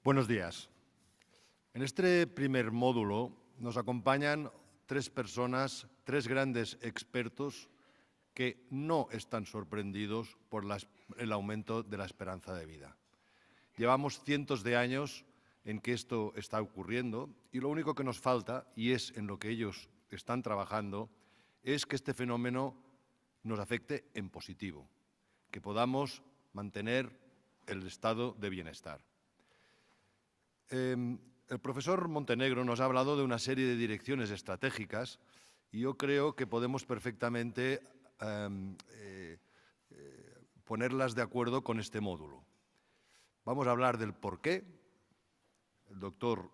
Buenos días. En este primer módulo nos acompañan tres personas, tres grandes expertos que no están sorprendidos por el aumento de la esperanza de vida. Llevamos cientos de años en que esto está ocurriendo y lo único que nos falta, y es en lo que ellos están trabajando, es que este fenómeno nos afecte en positivo, que podamos mantener el estado de bienestar. El profesor Montenegro nos ha hablado de una serie de direcciones estratégicas y yo creo que podemos perfectamente ponerlas de acuerdo con este módulo. Vamos a hablar del porqué. El doctor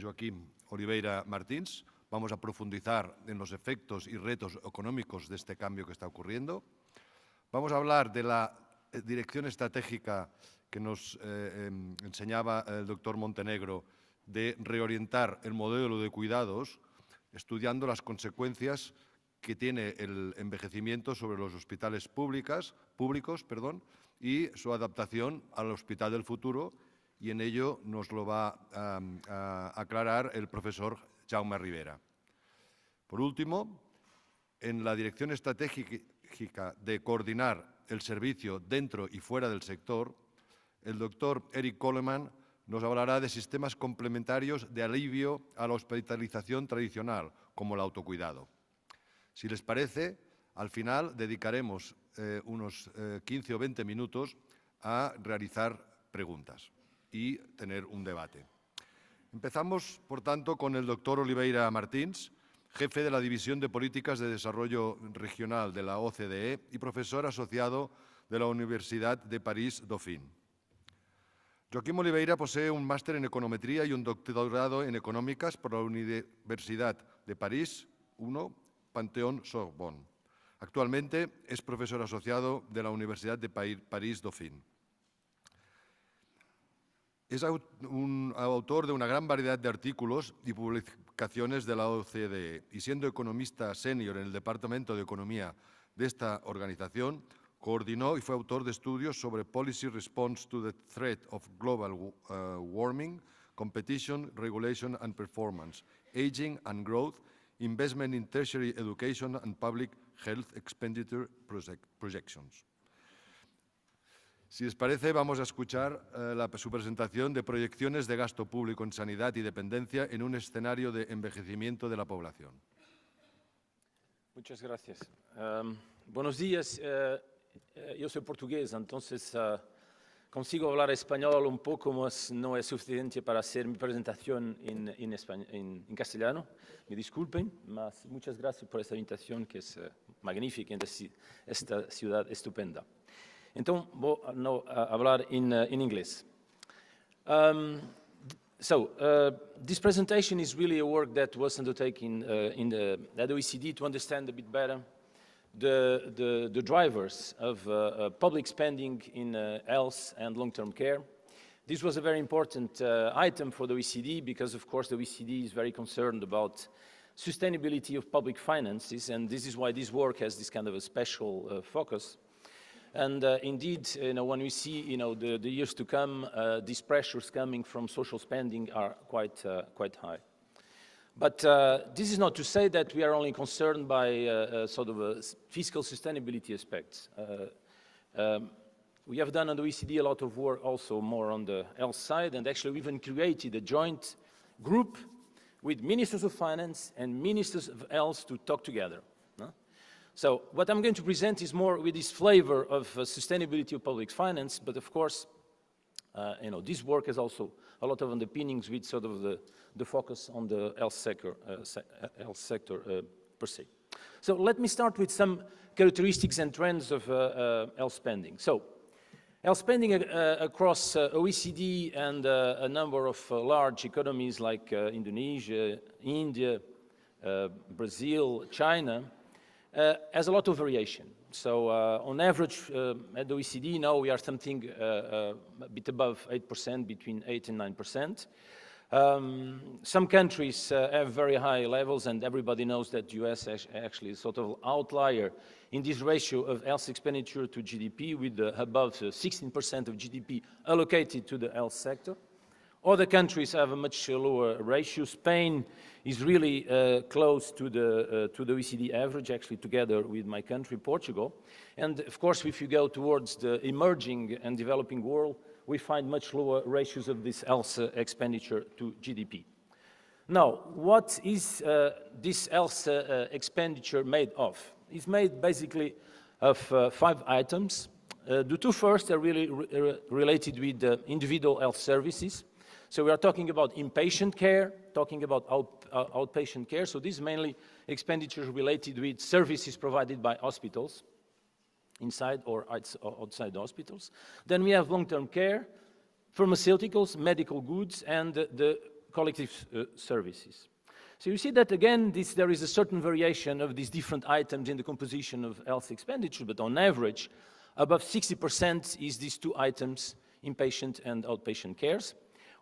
Joaquim Oliveira Martins. Vamos a profundizar en los efectos y retos económicos de este cambio que está ocurriendo. Vamos a hablar de la dirección estratégica que nos enseñaba el doctor Montenegro de reorientar el modelo de cuidados, estudiando las consecuencias que tiene el envejecimiento sobre los hospitales públicos y su adaptación al hospital del futuro, y en ello nos lo va a aclarar el profesor Jaume Ribera. Por último, en la dirección estratégica de coordinar el servicio dentro y fuera del sector, el doctor Eric Coleman nos hablará de sistemas complementarios de alivio a la hospitalización tradicional, como el autocuidado. Si les parece, al final dedicaremos unos 15 o 20 minutos a realizar preguntas y tener un debate. Empezamos, por tanto, con el doctor Oliveira Martins, jefe de la División de Políticas de Desarrollo Regional de la OCDE y profesor asociado de la Universidad de París-Dauphine. Joaquim Oliveira posee un máster en econometría y un doctorado en económicas por la Universidad de París I, Panthéon-Sorbonne. Actualmente es profesor asociado de la Universidad de París-Dauphine. Es un autor de una gran variedad de artículos y publicaciones de la OCDE y siendo economista senior en el Departamento de Economía de esta organización, coordinó y fue autor de estudios sobre Policy Response to the Threat of Global Warming, Competition, Regulation and Performance, Aging and Growth, Investment in Tertiary Education and Public Health Expenditure Projections. Si les parece, vamos a escuchar su presentación de proyecciones de gasto público en sanidad y dependencia en un escenario de envejecimiento de la población. Muchas gracias. Buenos días. Yo soy portugués, entonces consigo hablar español un poco, mas no es suficiente para hacer mi presentación en castellano. Me disculpen, mas muchas gracias por esta invitación que es magnífica en esta ciudad estupenda. Entonces voy a hablar en inglés. This presentation is really a work that was undertaken at the OECD to understand a bit better the drivers of public spending in health and long-term care. This was a very important item for the OECD because, of course, the OECD is very concerned about sustainability of public finances, and this is why this work has this kind of a special focus. And indeed, when we see, the years to come, these pressures coming from social spending are quite high. But this is not to say that we are only concerned by sort of fiscal sustainability aspects. We have done on the OECD a lot of work also more on the health side, and actually we even created a joint group with ministers of finance and ministers of health to talk together. So what I'm going to present is more with this flavor of sustainability of public finance, but of course, this work has also a lot of underpinnings with sort of the focus on the health sector per se. So let me start with some characteristics and trends of health spending. So health spending across OECD and a number of large economies like Indonesia, India, Brazil, China, has a lot of variation. So on average, at the OECD now we are something a bit above 8%, between 8 and 9%. Some countries have very high levels, and everybody knows that the US actually is sort of outlier in this ratio of health expenditure to GDP, with above 16% of GDP allocated to the health sector. Other countries have a much lower ratio. Spain is really close to the OECD average, actually together with my country, Portugal. And of course, if you go towards the emerging and developing world, we find much lower ratios of this health expenditure to GDP. Now, what is this health expenditure made of? It's made basically of 5 items. The 2 first are really related with individual health services. So we are talking about inpatient care, talking about outpatient care. So these mainly expenditures related with services provided by hospitals, inside or outside the hospitals. Then we have long-term care, pharmaceuticals, medical goods, and the collective services. So you see that again, there is a certain variation of these different items in the composition of health expenditure, but on average, above 60% is these 2 items, inpatient and outpatient cares.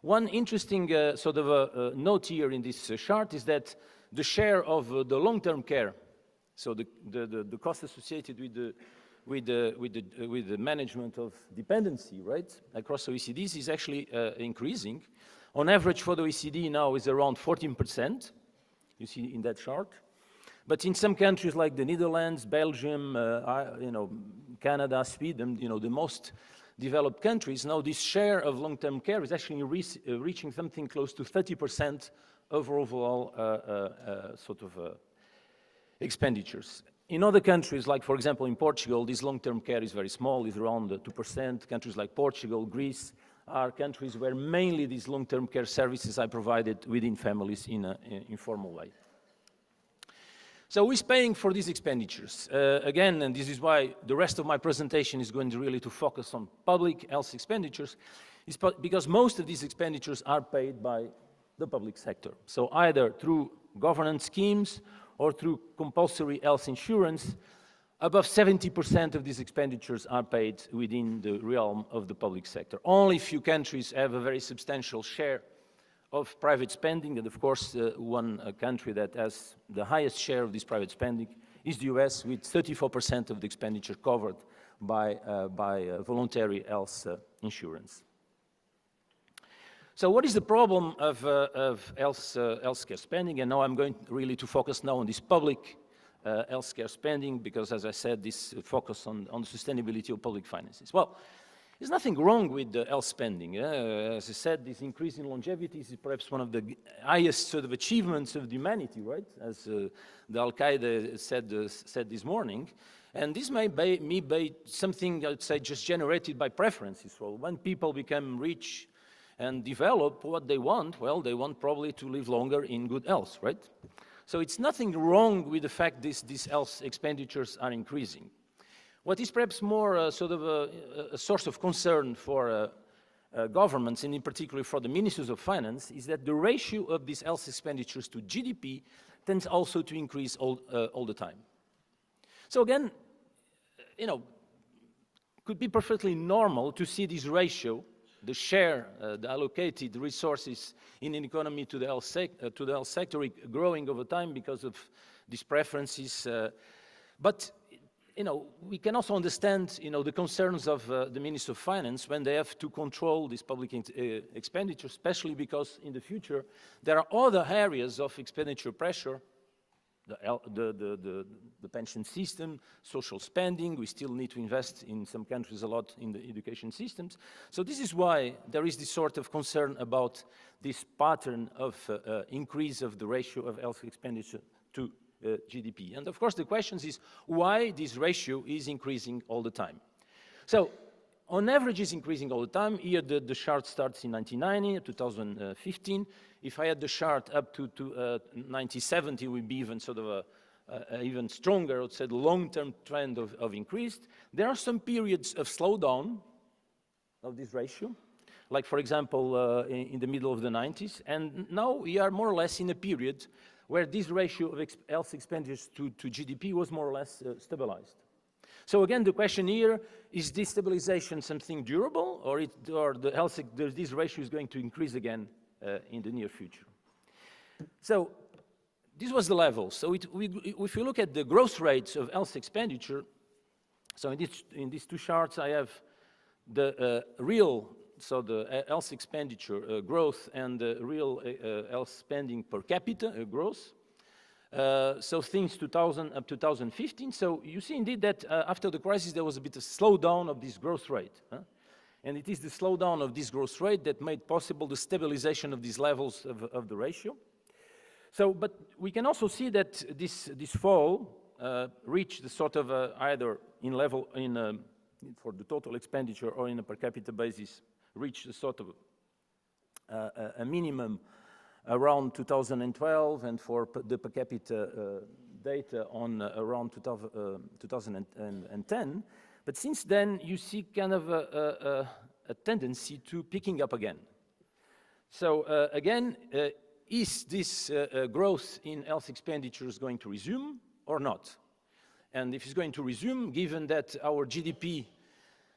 One interesting sort of a note here in this chart is that the share of the long-term care, so the cost associated with the management of dependency, right, across OECDs is actually increasing. On average for the OECD now is around 14%, you see in that chart. But in some countries like the Netherlands, Belgium, Canada, Sweden, the most developed countries, now this share of long-term care is actually reaching something close to 30% of overall expenditures. In other countries, like for example in Portugal, this long-term care is very small, it's around 2%. Countries like Portugal, Greece are countries where mainly these long-term care services are provided within families in an informal way. So who is paying for these expenditures? Again, and this is why the rest of my presentation is going to really to focus on public health expenditures, is because most of these expenditures are paid by the public sector. So either through governance schemes or through compulsory health insurance, above 70% of these expenditures are paid within the realm of the public sector. Only few countries have a very substantial share of private spending, and of course, one country that has the highest share of this private spending is the US, with 34% of the expenditure covered by voluntary health insurance. So what is the problem of healthcare spending? And now I'm going really to focus now on this public healthcare spending, because as I said, this focus on the sustainability of public finances. Well, there's nothing wrong with the health spending. As I said, this increase in longevity is perhaps one of the highest sort of achievements of humanity, right? As the Al-Qaeda said this morning. And this may be something, I'd say, just generated by preferences. So when people become rich and develop what they want, well, they want probably to live longer in good health, right? So it's nothing wrong with the fact these health expenditures are increasing. What is perhaps more sort of a source of concern for governments, and in particular for the ministers of finance, is that the ratio of these health expenditures to GDP tends also to increase all the time. So again, could be perfectly normal to see this ratio, the share, the allocated resources in an economy to the health sector growing over time because of these preferences. But we can also understand, the concerns of the Minister of Finance when they have to control this public expenditure, especially because in the future there are other areas of expenditure pressure, the pension system, social spending. We still need to invest in some countries a lot in the education systems. So this is why there is this sort of concern about this pattern of increase of the ratio of health expenditure to GDP. And of course the question is why this ratio is increasing all the time. So on average it's increasing all the time. Here the chart starts in 1990, 2015. If I had the chart up to 1970, it would be even sort of a even stronger, I would say, the long-term trend of increase. There are some periods of slowdown of this ratio, like for example in the middle of the 90s, and now we are more or less in a period where this ratio of health expenditures to GDP was more or less stabilized. So again, the question here, is this stabilization something durable, or this ratio is going to increase again in the near future? So this was the level. So if you look at the growth rates of health expenditure, so in these two charts I have the real so the health expenditure growth and the real health spending per capita growth. So things 2000 up to 2015. So you see indeed that after the crisis there was a bit of slowdown of this growth rate. And it is the slowdown of this growth rate that made possible the stabilization of these levels of the ratio. So, but we can also see that this fall reached the sort of either in level for the total expenditure or in a per capita basis, reached a sort of a minimum around 2012, and for the per capita data on around 2010. But since then, you see kind of a tendency to picking up again. So again, is this growth in health expenditures going to resume or not? And if it's going to resume, given that our GDP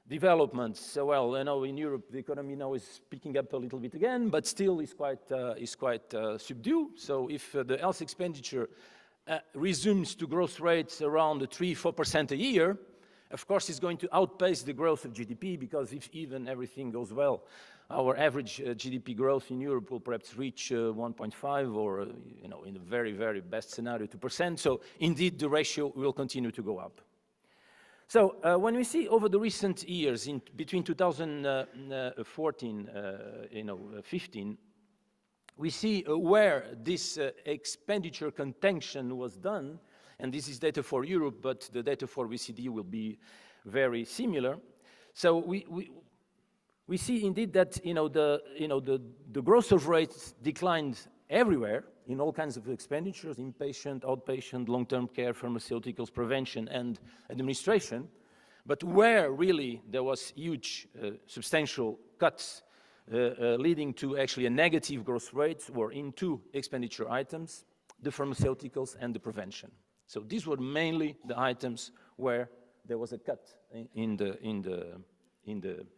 developments, so well, you know, in Europe, the economy now is picking up a little bit again, but still is quite subdued. So if the health expenditure resumes to growth rates around 3-4% a year, of course, it's going to outpace the growth of GDP, because if even everything goes well, our average GDP growth in Europe will perhaps reach 1.5 or, you know, in a very, very best scenario, 2%. So indeed, the ratio will continue to go up. So when we see over the recent years, between 2014, 15, we see where this expenditure contention was done. And this is data for Europe, but the data for OECD will be very similar. So we see indeed that the growth of rates declined everywhere in all kinds of expenditures: inpatient, outpatient, long-term care, pharmaceuticals, prevention, and administration. But where really there was huge, substantial cuts leading to actually a negative growth rate were in two expenditure items: the pharmaceuticals and the prevention. So these were mainly the items where there was a cut in the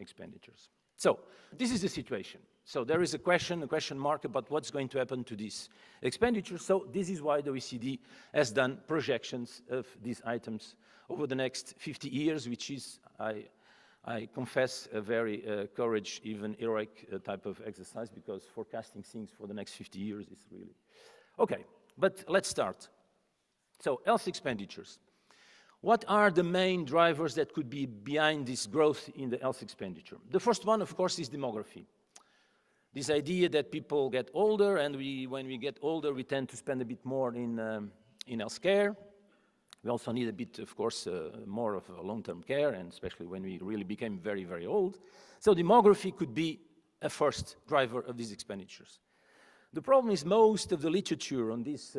expenditures. So this is the situation. So there is a question mark about what's going to happen to this expenditure. So this is why the OECD has done projections of these items over the next 50 years, which is, I confess, a very courage, even heroic type of exercise, because forecasting things for the next 50 years is really... Okay, but let's start. So, health expenditures. What are the main drivers that could be behind this growth in the health expenditure? The first one, of course, is demography. This idea that people get older, and when we get older, we tend to spend a bit more in health care. We also need a bit, of course, more of long-term care, and especially when we really became very, very old. So demography could be a first driver of these expenditures. The problem is most of the literature on this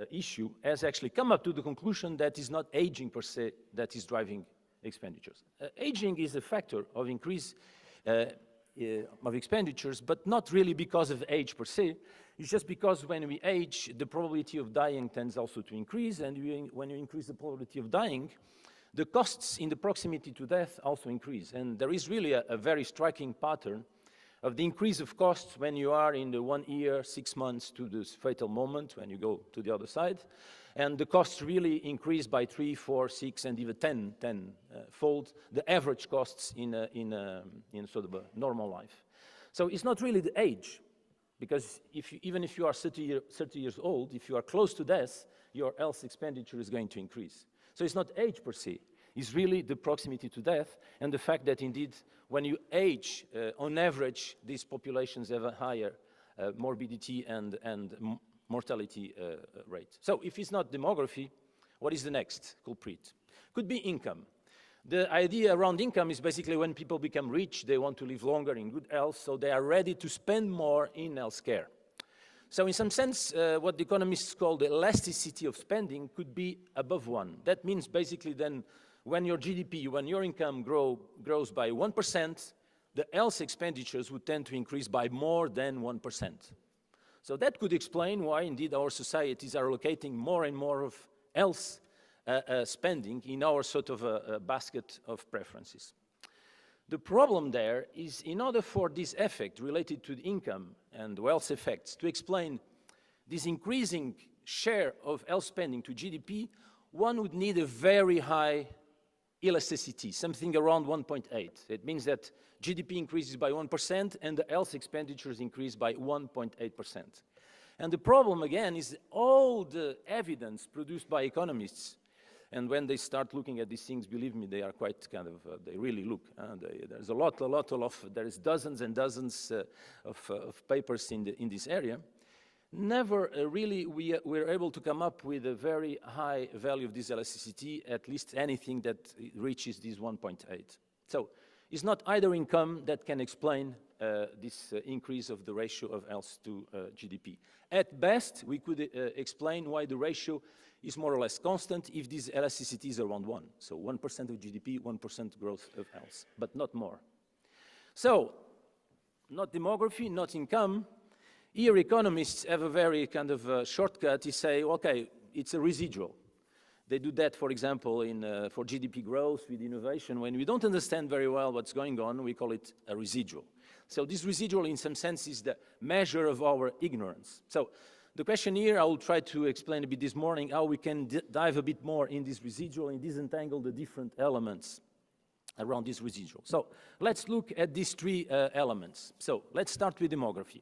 issue has actually come up to the conclusion that it's not aging per se that is driving expenditures. Aging is a factor of increase of expenditures, but not really because of age per se. It's just because when we age, the probability of dying tends also to increase, and when you increase the probability of dying, the costs in the proximity to death also increase. And there is really a very striking pattern of the increase of costs when you are in the 1 year, 6 months to this fatal moment when you go to the other side. And the costs really increase by 3, 4, 6, and even 10-fold the average costs in sort of a normal life. So it's not really the age, because even if you are 30 years old, if you are close to death, your health expenditure is going to increase. So it's not age per se. Is really the proximity to death, and the fact that indeed when you age, on average, these populations have a higher morbidity and mortality rate. So if it's not demography, what is the next culprit? Could be income. The idea around income is basically when people become rich, they want to live longer in good health, so they are ready to spend more in health care. So in some sense, what the economists call the elasticity of spending could be above 1. That means basically then when your GDP, when your income grows by 1%, the health expenditures would tend to increase by more than 1%. So that could explain why indeed our societies are allocating more and more of health spending in our sort of a basket of preferences. The problem there is, in order for this effect related to the income and wealth effects to explain this increasing share of health spending to GDP, one would need a very high elasticity, something around 1.8. It means that GDP increases by 1% and the health expenditures increase by 1.8%. And the problem, again, is all the evidence produced by economists. And when they start looking at these things, believe me, they are quite kind of, they really look. There's a lot, there is dozens and dozens of papers in this area. Never really we're able to come up with a very high value of this elasticity, at least anything that reaches this 1.8. So it's not either income that can explain this increase of the ratio of health to GDP. At best, we could explain why the ratio is more or less constant if this elasticity is around 1. So 1% of GDP, 1% growth of health, but not more. So, not demography, not income. Here economists have a very kind of shortcut. They say, okay, it's a residual. They do that, for example, for GDP growth with innovation. When we don't understand very well what's going on, we call it a residual. So this residual, in some sense, is the measure of our ignorance. So the question here, I will try to explain a bit this morning how we can dive a bit more in this residual and disentangle the different elements around this residual. So let's look at these three elements. So let's start with demography.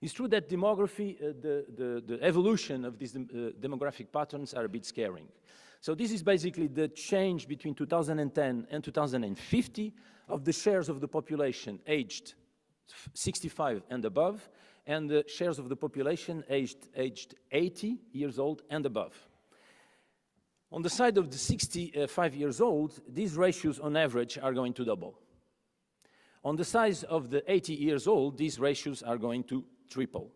It's true that demography, the evolution of these demographic patterns are a bit scaring. So this is basically the change between 2010 and 2050 of the shares of the population aged 65 and above, and the shares of the population aged 80 years old and above. On the side of the 65 years old, these ratios on average are going to double. On the side of the 80 years old, these ratios are going to triple.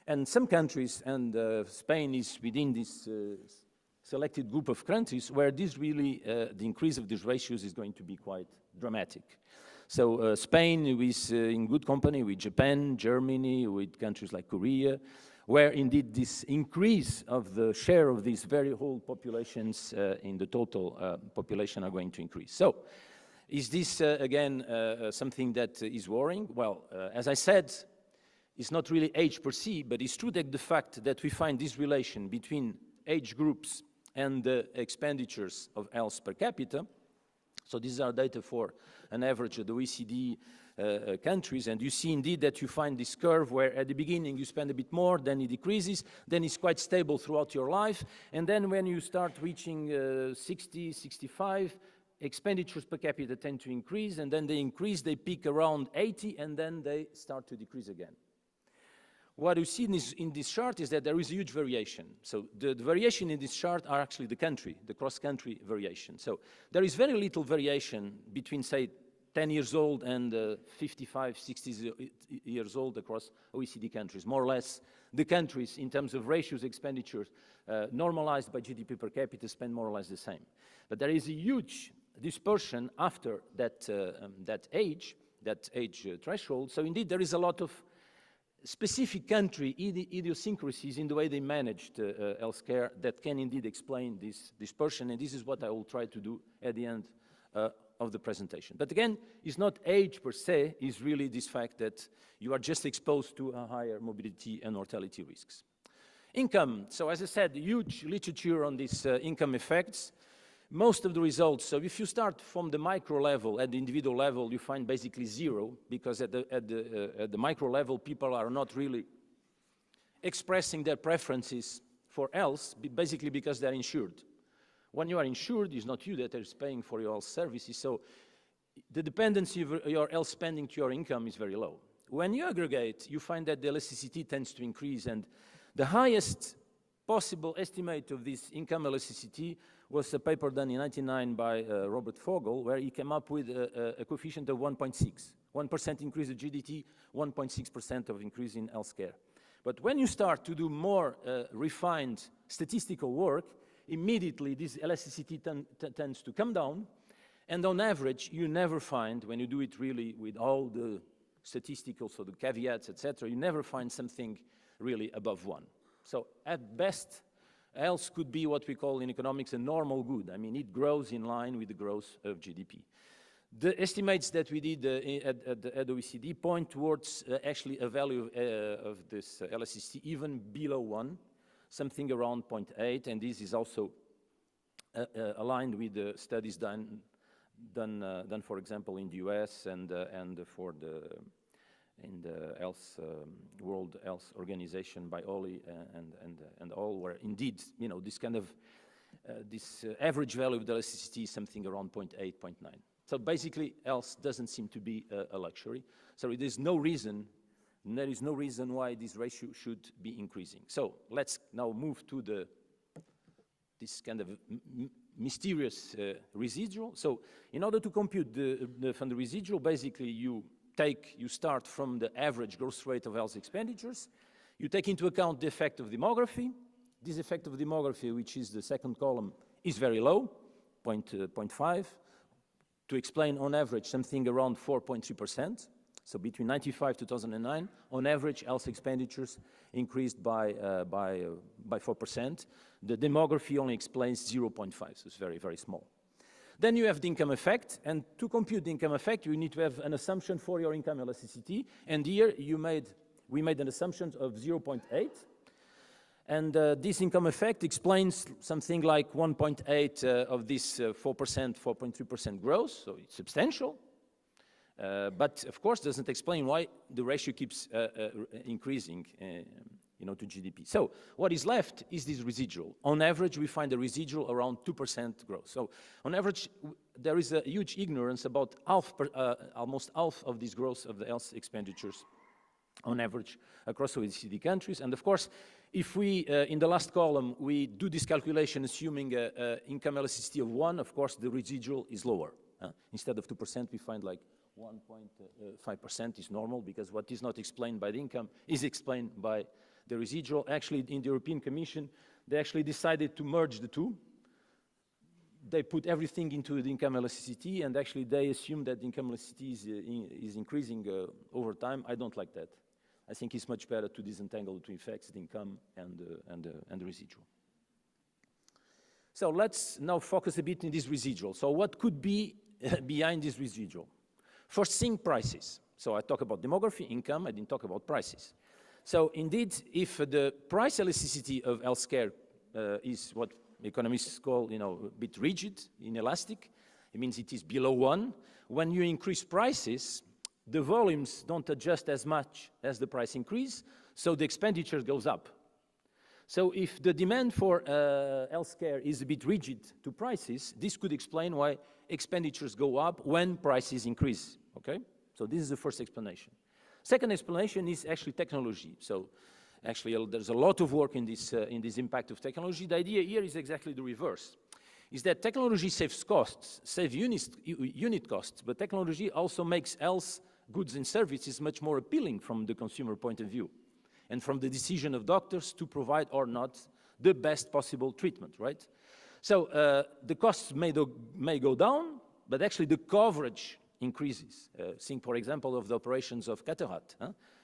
And some countries, and Spain is within this selected group of countries, where this really, the increase of these ratios is going to be quite dramatic. So Spain is in good company with Japan, Germany, with countries like Korea, where indeed this increase of the share of these very old populations in the total population are going to increase. So is this, again, something that is worrying? Well, as I said, it's not really age per se, but it's true that the fact that we find this relation between age groups and the expenditures of health per capita. So these are data for an average of the OECD countries, and you see indeed that you find this curve where at the beginning you spend a bit more, then it decreases, then it's quite stable throughout your life, and then when you start reaching 60, 65, expenditures per capita tend to increase, and then they increase, they peak around 80, and then they start to decrease again. What you see in this chart is that there is a huge variation. So the variation in this chart are actually the country, the cross-country variation. So there is very little variation between, say, 10 years old and 55, 60 years old across OECD countries. More or less, the countries, in terms of ratios, expenditures, normalized by GDP per capita, spend more or less the same. But there is a huge dispersion after that age threshold. So indeed, there is a lot of specific country idiosyncrasies in the way they managed healthcare that can indeed explain this dispersion, and this is what I will try to do at the end of the presentation. But again, it's not age per se, it's really this fact that you are just exposed to a higher morbidity and mortality risks. Income, so as I said, huge literature on these income effects. Most of the results, so if you start from the micro level, at the individual level, you find basically zero, because at the micro level, people are not really expressing their preferences for health, basically because they're insured. When you are insured, it's not you that is paying for your health services, so the dependency of your health spending to your income is very low. When you aggregate, you find that the elasticity tends to increase, and the highest possible estimate of this income elasticity was a paper done in 1999 by Robert Fogel, where he came up with a coefficient of 1.6. 1% increase of GDP, 1.6% of increase in healthcare. But when you start to do more refined statistical work, immediately this elasticity tends to come down, and on average, you never find, when you do it really with all the statistical, so the caveats, etc., you never find something really above 1. So at best, health could be what we call in economics a normal good. I mean, it grows in line with the growth of GDP. The estimates that we did at the OECD point towards actually a value of this elasticity even below 1, something around 0.8, and this is also aligned with the studies done, for example, in the US and in the World Health Organization by Oli and all, where indeed, you know, this kind of this average value of the elasticity is something around 0.8, 0.9. So basically, health doesn't seem to be a luxury. So there is no reason why this ratio should be increasing. So let's now move to this kind of mysterious residual. So in order to compute the residual, basically you start from the average growth rate of health expenditures. You take into account the effect of demography. This effect of demography, which is the second column, is very low, 0.5. To explain, on average, something around 4.3%. So between 1995 and 2009, on average, health expenditures increased by 4%. The demography only explains 0.5, so it's very, very small. Then you have the income effect, and to compute the income effect, you need to have an assumption for your income elasticity. And here we made an assumption of 0.8. And this income effect explains something like 1.8 of this 4%, 4.3% growth, so it's substantial. But of course, doesn't explain why the ratio keeps increasing, to GDP. So what is left is this residual. On average, we find a residual around 2% growth. So on average, there is a huge ignorance about almost half of this growth of the health expenditures on average across OECD countries. And of course, if we, in the last column, we do this calculation assuming an income elasticity of 1, of course, the residual is lower. Instead of 2%, we find like 1.5% is normal, because what is not explained by the income is explained by the residual. Actually, in the European Commission, they actually decided to merge the two. They put everything into the income elasticity, and actually they assume that the income elasticity is increasing over time. I don't like that. I think it's much better to disentangle the two effects, the income and the residual. So let's now focus a bit in this residual. So what could be behind this residual? First thing, prices. So I talk about demography, income, I didn't talk about prices. So indeed, if the price elasticity of healthcare is what economists call, a bit rigid, inelastic, it means it is below 1. When you increase prices, the volumes don't adjust as much as the price increase, so the expenditure goes up. So if the demand for healthcare is a bit rigid to prices, this could explain why expenditures go up when prices increase, okay? So this is the first explanation. Second explanation is actually technology. So actually there's a lot of work in this impact of technology. The idea here is exactly the reverse, is that technology saves costs, saves unit costs, but technology also makes health goods and services much more appealing from the consumer point of view, and from the decision of doctors to provide or not the best possible treatment, right? So the costs may go down, but actually the coverage increases. Think, for example, of the operations of cataract.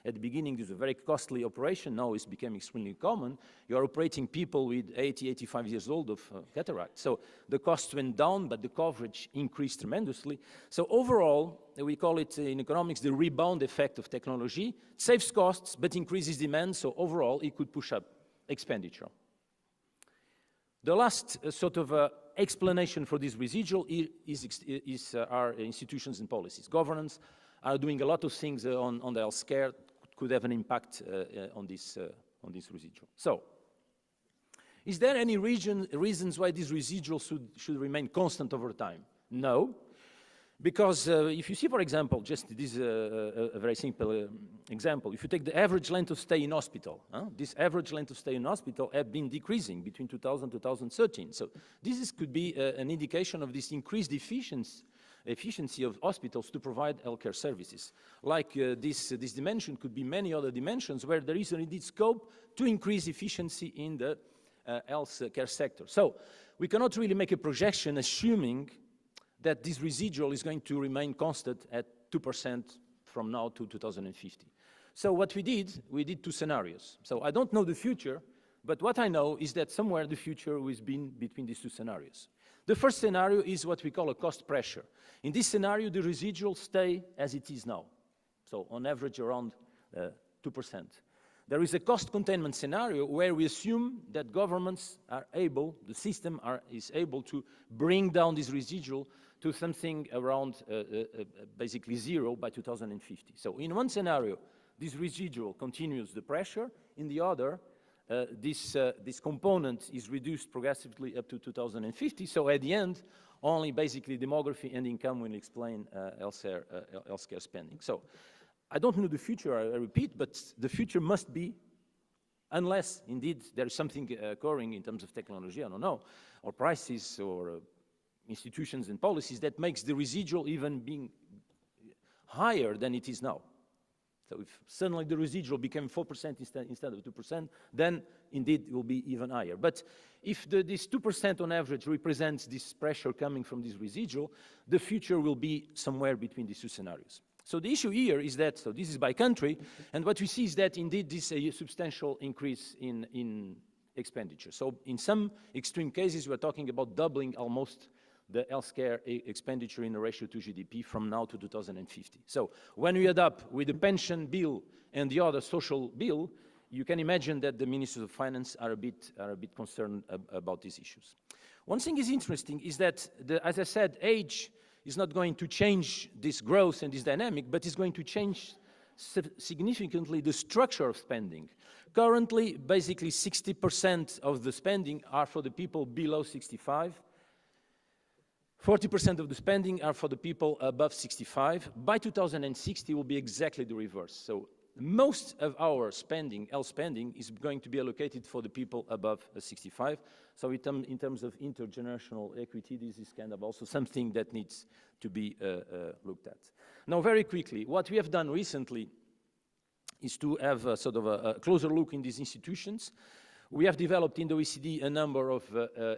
At the beginning, it was a very costly operation. Now it's become extremely common. You're operating people with 80, 85 years old of cataract. So the costs went down, but the coverage increased tremendously. So overall, we call it in economics the rebound effect of technology. It saves costs, but increases demand. So overall, it could push up expenditure. The last sort of explanation for this residual are institutions and policies. Governments are doing a lot of things on the healthcare, could have an impact on this residual. So, is there any reasons why this residual should remain constant over time? No. Because if you see, for example, just this is a very simple example. If you take the average length of stay in hospital, this average length of stay in hospital have been decreasing between 2000 and 2013. So this could be an indication of this increased efficiency of hospitals to provide healthcare services. Like this dimension could be many other dimensions where there is indeed scope to increase efficiency in the healthcare sector. So we cannot really make a projection assuming that this residual is going to remain constant at 2% from now to 2050. So what we did two scenarios. So I don't know the future, but what I know is that somewhere the future has been between these two scenarios. The first scenario is what we call a cost pressure. In this scenario, the residual stay as it is now. So on average around 2%. There is a cost containment scenario where we assume that governments are able, the system is able to bring down this residual to something around basically zero by 2050. So in one scenario, this residual continues the pressure. In the other, this component is reduced progressively up to 2050. So at the end, only basically demography and income will explain healthcare spending. So I don't know the future, I repeat, but the future must be, unless indeed there is something occurring in terms of technology, I don't know, or prices or institutions and policies that makes the residual even being higher than it is now. So if suddenly the residual became 4% instead of 2%, then indeed it will be even higher. But if this 2% on average represents this pressure coming from this residual, the future will be somewhere between these two scenarios. So the issue here is that, so this is by country, and what we see is that indeed this is a substantial increase in expenditure. So in some extreme cases, we're talking about doubling almost the healthcare expenditure in a ratio to GDP from now to 2050. So when we add up with the pension bill and the other social bill, you can imagine that the ministers of finance are a bit concerned about these issues. One thing is interesting is that, as I said, age is not going to change this growth and this dynamic, but is going to change significantly the structure of spending. Currently, basically 60% of the spending are for the people below 65. 40% of the spending are for the people above 65. By 2060, it will be exactly the reverse. So most of our spending, health spending, is going to be allocated for the people above 65. So in terms of intergenerational equity, this is kind of also something that needs to be looked at. Now, very quickly, what we have done recently is to have sort of a closer look in these institutions. We have developed in the OECD a number of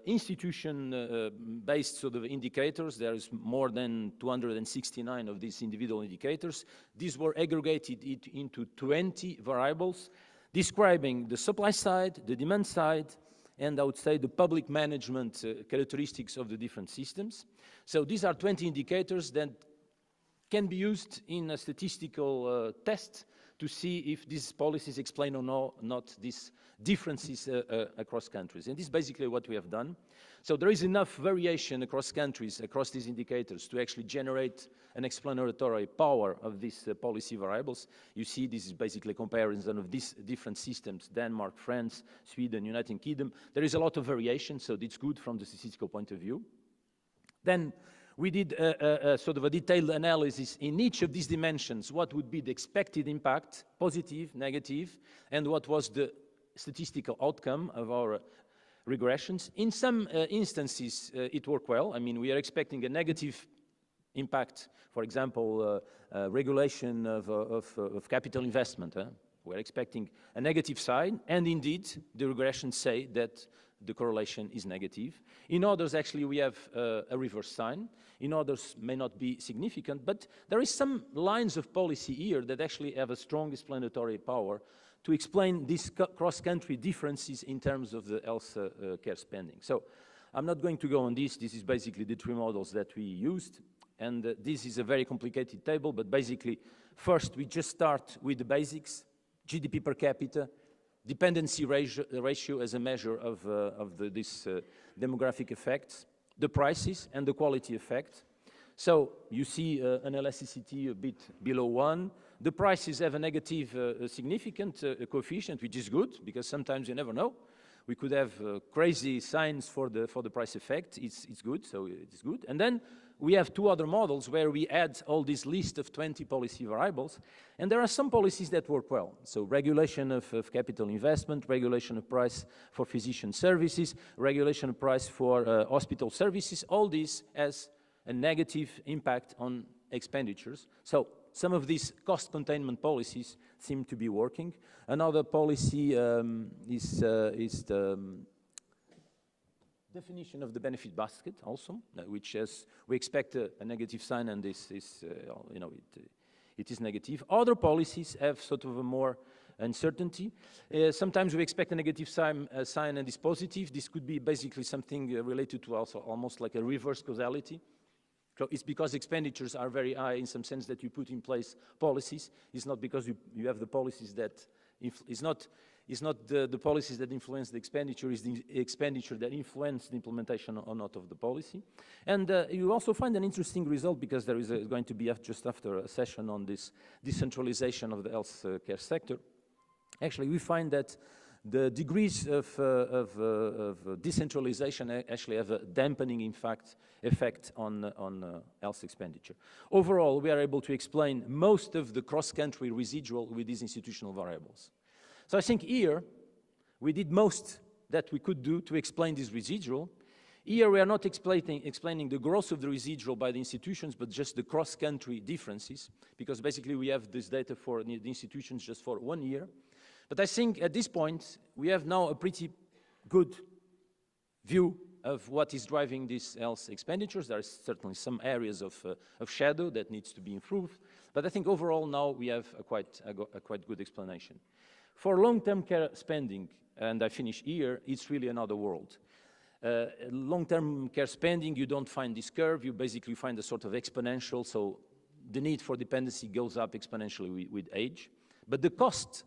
institution-based sort of indicators. There is more than 269 of these individual indicators. These were aggregated into 20 variables describing the supply side, the demand side, and I would say the public management characteristics of the different systems. So these are 20 indicators that can be used in a statistical test to see if these policies explain or not these differences across countries. And this is basically what we have done. So there is enough variation across countries, across these indicators, to actually generate an explanatory power of these policy variables. You see this is basically a comparison of these different systems, Denmark, France, Sweden, United Kingdom. There is a lot of variation, so it's good from the statistical point of view. Then we did sort of a detailed analysis in each of these dimensions, what would be the expected impact, positive, negative, and what was the statistical outcome of our regressions. In some instances, it worked well. I mean, we are expecting a negative impact, for example, regulation of capital investment. We're expecting a negative side, and indeed, the regressions say that the correlation is negative. In others, actually, we have a reverse sign. In others, may not be significant, but there is some lines of policy here that actually have a strong explanatory power to explain these cross-country differences in terms of the health care spending. So I'm not going to go on this. This is basically the three models that we used. And this is a very complicated table, but basically, first, we just start with the basics, GDP per capita, dependency ratio as a measure of these demographic effects, the prices, and the quality effect. So you see an elasticity a bit below 1. The prices have a negative significant coefficient, which is good, because sometimes you never know. We could have crazy signs for the price effect. It's good, so it's good. And then we have two other models where we add all this list of 20 policy variables, and there are some policies that work well. So regulation of capital investment, regulation of price for physician services, regulation of price for hospital services, all this has a negative impact on expenditures. So some of these cost containment policies seem to be working. Another policy is the definition of the benefit basket also, which has, we expect a negative sign, and this is, it is negative. Other policies have sort of a more uncertainty. Sometimes we expect a negative sign and it's positive. This could be basically something related to also almost like a reverse causality. So it's because expenditures are very high in some sense that you put in place policies. It's not because you have the policies that It's not the policies that influence the expenditure, it's the expenditure that influence the implementation or not of the policy. And you also find an interesting result, because there is going to be just after a session on this decentralization of the health care sector. Actually, we find that the degrees of decentralization actually have a dampening effect on health expenditure. Overall, we are able to explain most of the cross-country residual with these institutional variables. So I think here we did most that we could do to explain this residual. Here we are not explaining the growth of the residual by the institutions, but just the cross-country differences, because basically we have this data for the institutions just for 1 year. But I think at this point, we have now a pretty good view of what is driving these health expenditures. There are certainly some areas of shadow that needs to be improved. But I think overall now we have a quite good explanation. For long-term care spending, and I finish here, it's really another world. Long-term care spending, you don't find this curve. You basically find a sort of exponential. So the need for dependency goes up exponentially with age. But the cost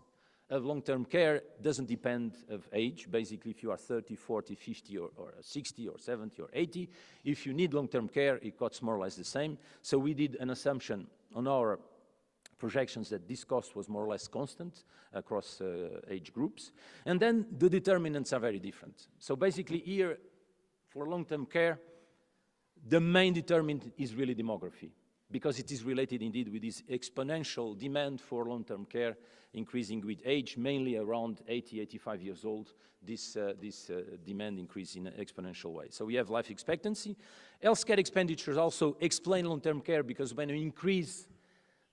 of long-term care doesn't depend of age. Basically, if you are 30, 40, 50, or 60, or 70, or 80, if you need long-term care, it costs more or less the same. So we did an assumption on our projections that this cost was more or less constant across age groups. And then the determinants are very different. So basically here, for long-term care, the main determinant is really demography, because it is related indeed with this exponential demand for long-term care increasing with age, mainly around 80, 85 years old, this demand increase in an exponential way. So we have life expectancy. Healthcare expenditures also explain long-term care, because when you increase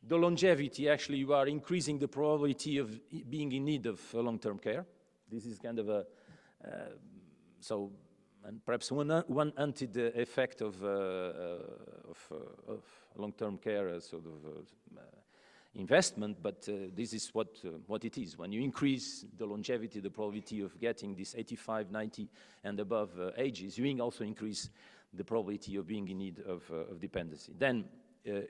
the longevity, actually you are increasing the probability of being in need of long-term care. This is kind of a, and perhaps one anti-effect of long-term care sort of investment, but this is what it is. When you increase the longevity, the probability of getting this 85, 90 and above ages, you also increase the probability of being in need of dependency. Then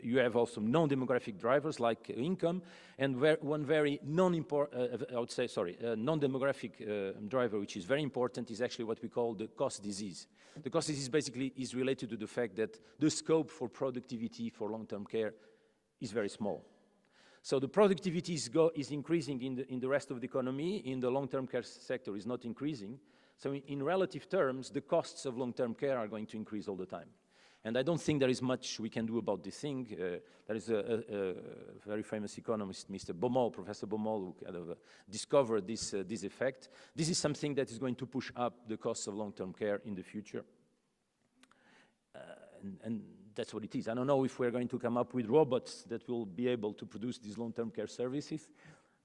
you have also non-demographic drivers like income, and one very non-demographic driver, which is very important, is actually what we call the cost disease. The cost disease basically is related to the fact that the scope for productivity for long-term care is very small. So the productivity is increasing in the rest of the economy. In the long-term care sector is not increasing. So in relative terms, the costs of long-term care are going to increase all the time. And I don't think there is much we can do about this thing. There is a very famous economist, Mr. Baumol, Professor Baumol, who kind of discovered this effect. This is something that is going to push up the costs of long-term care in the future. And that's what it is. I don't know if we're going to come up with robots that will be able to produce these long-term care services.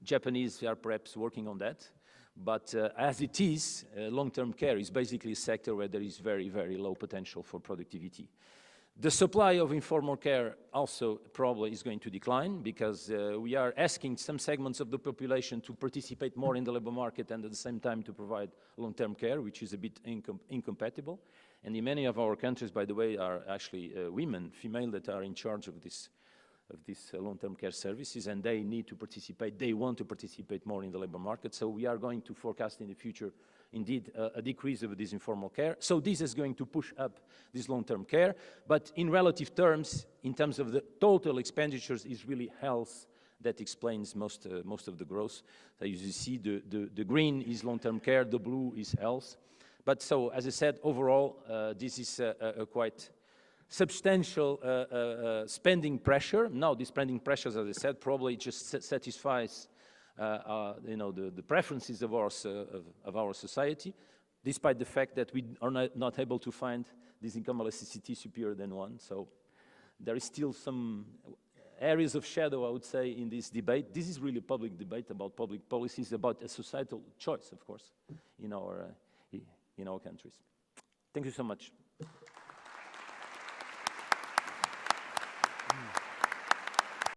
Japanese are perhaps working on that. But as it is, long-term care is basically a sector where there is very, very low potential for productivity. The supply of informal care also probably is going to decline, because we are asking some segments of the population to participate more in the labor market and at the same time to provide long-term care, which is a bit incompatible. And in many of our countries, by the way, are actually female that are in charge of this long-term care services, and they need to participate, they want to participate more in the labor market. So we are going to forecast in the future, indeed, a decrease of this informal care. So this is going to push up this long-term care, but in relative terms, in terms of the total expenditures, is really health that explains most of the growth. So you see the green is long-term care, the blue is health. But so, as I said, overall, this is a quite substantial spending pressure. Now, the spending pressures, as I said, probably just satisfies the preferences of our society, despite the fact that we are not able to find this income elasticity superior than 1. So there is still some areas of shadow, I would say, in this debate. This is really a public debate about public policies, about a societal choice, of course, in our countries. Thank you so much.